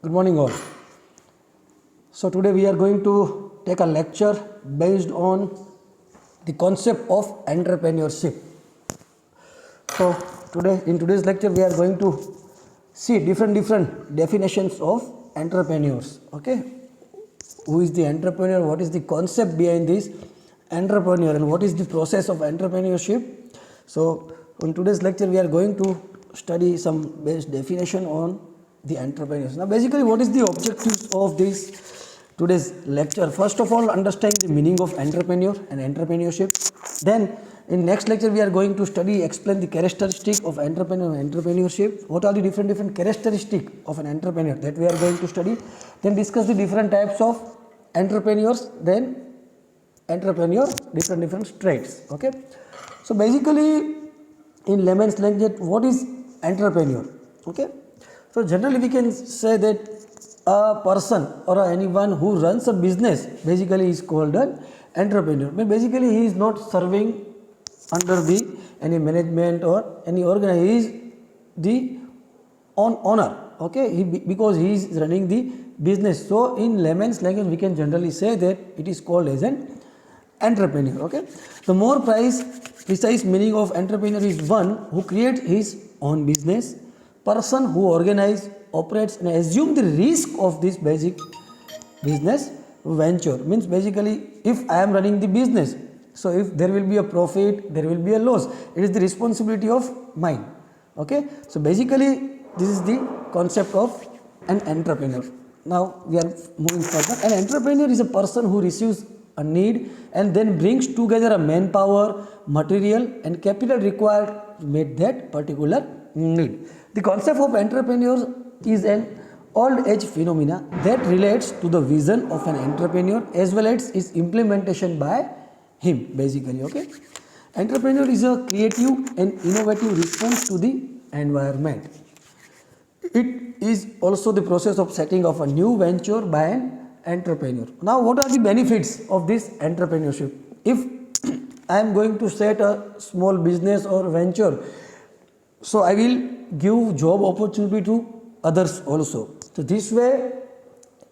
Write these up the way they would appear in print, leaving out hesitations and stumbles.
Good morning, all. So, today we are going to take a lecture based on the concept of entrepreneurship. So, in today's lecture, we are going to see different definitions of entrepreneurs. Okay, who is the entrepreneur? What is the concept behind this entrepreneur, and what is the process of entrepreneurship? So, in today's lecture, we are going to study some base definition on the entrepreneurs. Now, basically, what is the objectives of this today's lecture? First of all, understand the meaning of entrepreneur and entrepreneurship. Then, in next lecture, we are going to explain the characteristic of entrepreneur and entrepreneurship. What are the different characteristic of an entrepreneur that we are going to study? Then discuss the different types of entrepreneurs. Then entrepreneur different traits. Okay. So basically, in layman's language, what is entrepreneur? Okay. So generally, we can say that a person or anyone who runs a business basically is called an entrepreneur. But basically, he is not serving under the any management or any organization. He is the owner. Okay, because he is running the business. So in layman's language, we can generally say that it is called as an entrepreneur. Okay, the more precise meaning of entrepreneur is one who creates his own business, person who organizes, operates, and assume the risk of this basic business venture. Means basically, if I am running the business, so if there will be a profit, there will be a loss, it is the responsibility of mine. Okay, so basically, this is the concept of an entrepreneur. Now we are moving further. An entrepreneur is a person who receives a need and then brings together a manpower, material, and capital required to meet that particular need. The concept of entrepreneur is an old age phenomena that relates to the vision of an entrepreneur as well as its implementation by him, basically. Okay, entrepreneur is a creative and innovative response to the environment. It is also the process of setting up a new venture by an entrepreneur. Now, what are the benefits of this entrepreneurship? If I am going to set a small business or venture, so I will give job opportunity to others also. So this way,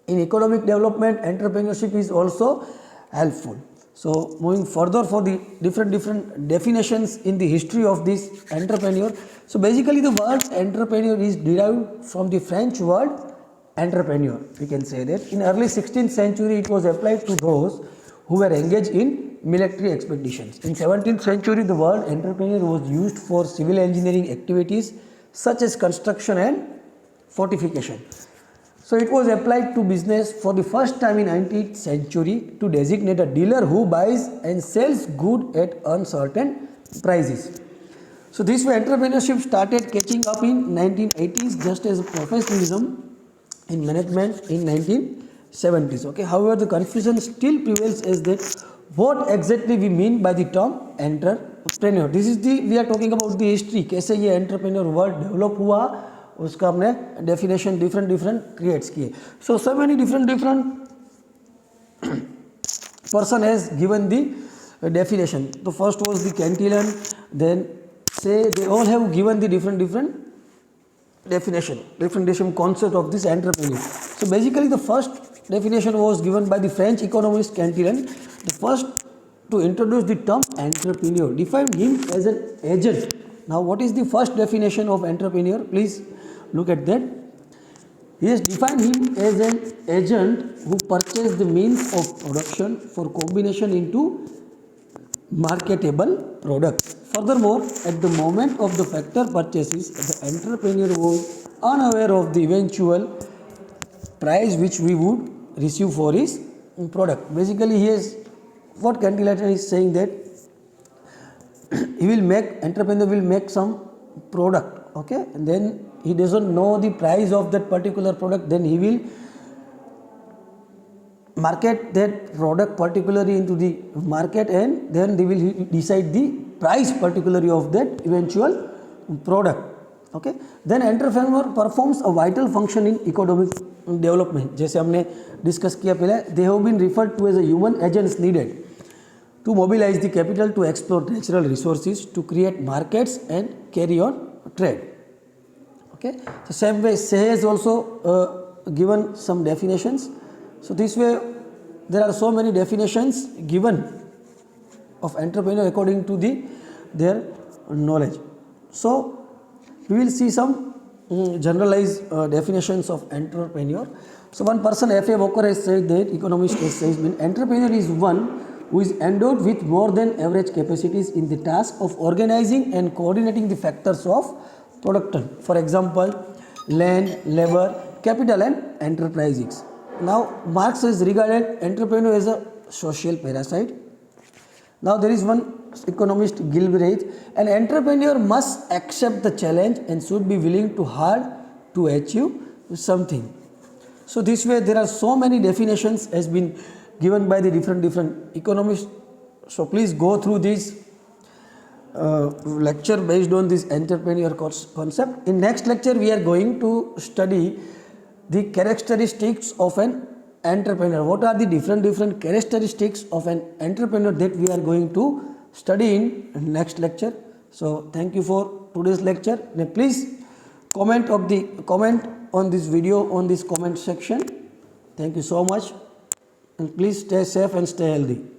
in economic development, entrepreneurship is also helpful. So moving further for the different definitions in the history of this entrepreneur. So basically, the word entrepreneur is derived from the French word entrepreneur. We can say that in early 16th century, it was applied to those who were engaged in military expeditions. In 17th century, the word entrepreneur was used for civil engineering activities such as construction and fortification. So it was applied to business for the first time in 19th century to designate a dealer who buys and sells goods at uncertain prices. So this way entrepreneurship started catching up in 1980s just as professionalism in management in 1970s. Okay, however, the confusion still prevails as that what exactly we mean by the term entrepreneur. This is the we are talking about the history. कैसे ये entrepreneur word develop हुआ उसका हमने definition different creates किए. सो so many different person has given the definition. The first was the Cantillon, then say they all have given the different definition concept of this entrepreneur. So basically the first definition was given by the French economist Cantillon. The first to introduce the term entrepreneur defined him as an agent. Now what is the first definition of entrepreneur? Please look at that. He has defined him as an agent who purchases the means of production for combination into marketable products. Furthermore, at the moment of the factor purchases, the entrepreneur was unaware of the eventual price which we would receive for his product. Basically, he has what Cantillon is saying that entrepreneur will make some product, okay, and then he doesn't know the price of that particular product, then he will market that product particularly into the market and then they will decide the price particularly of that eventual product. Okay, then entrepreneur performs a vital function in economic development. जैसे हमने discuss किया पहले, they have been referred to as a human agents needed to mobilize the capital to explore natural resources, to create markets and carry on trade. Okay, so same way Say has also given some definitions. So this way there are so many definitions given of entrepreneur according to their knowledge. So we will see some generalized definitions of entrepreneur. So one person, F.A. Walker, has said that, economist has said, entrepreneur is one who is endowed with more than average capacities in the task of organizing and coordinating the factors of production. For example, land, labor, capital and enterprises. Now Marx has regarded entrepreneur as a social parasite. Now there is one economist, Gilbreth, an entrepreneur must accept the challenge and should be willing to hard to achieve something. So this way there are so many definitions has been given by the different economists. So please go through this lecture based on this entrepreneur concept. In next lecture we are going to study the characteristics of an entrepreneur. What are the different characteristics of an entrepreneur that we are going to study in next lecture. So thank you for today's lecture. Now please comment on this video on this comment section. Thank you so much, and please stay safe and stay healthy.